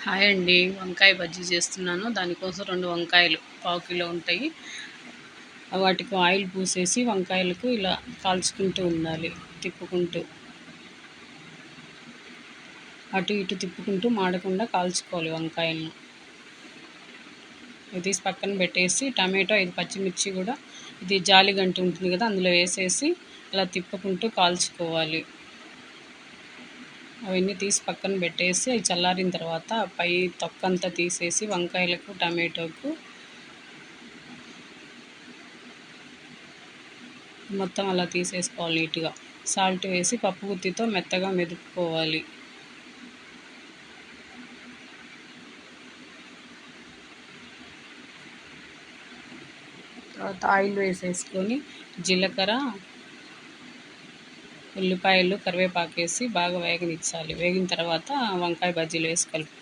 Hi అండి, వంకాయ బజ్జీ చేస్తున్నాను. దానికోసం 2 వంకాయలు పావు కిలో ఉంటాయి. వాటికి ఆయిల్ పూసేసి వంకాయలకు ఇలా కాల్చుకుంటూ ఉండాలి. తిప్పుకుంటూ అటు ఇటు తిప్పుకుంటూ మాడకుండా కాల్చుకోవాలి వంకాయలను. ఇది తీసి పక్కన పెట్టేసి టమాటో 5 పచ్చిమిర్చి కూడా ఇది జాలిగంట ఉంటుంది కదా, అందులో వేసేసి ఇలా తిప్పుకుంటూ కాల్చుకోవాలి. అవన్నీ తీసి పక్కన పెట్టేసి అవి చల్లారిన తర్వాత పై తొక్కంతా తీసేసి వంకాయలకు టమాటోకు మొత్తం అలా తీసేసుకోవాలి నీట్గా. సాల్ట్ వేసి పప్పు గుత్తితో మెత్తగా మెదుపుకోవాలి. తర్వాత ఆయిల్ వేసేసుకొని జీలకర్ర, ఉల్లిపాయలు, కరివేపాకు వేసి బాగా వేగనిచ్చాలి. వేగిన తర్వాత వంకాయ బజ్జీలు వేసి కలుపు.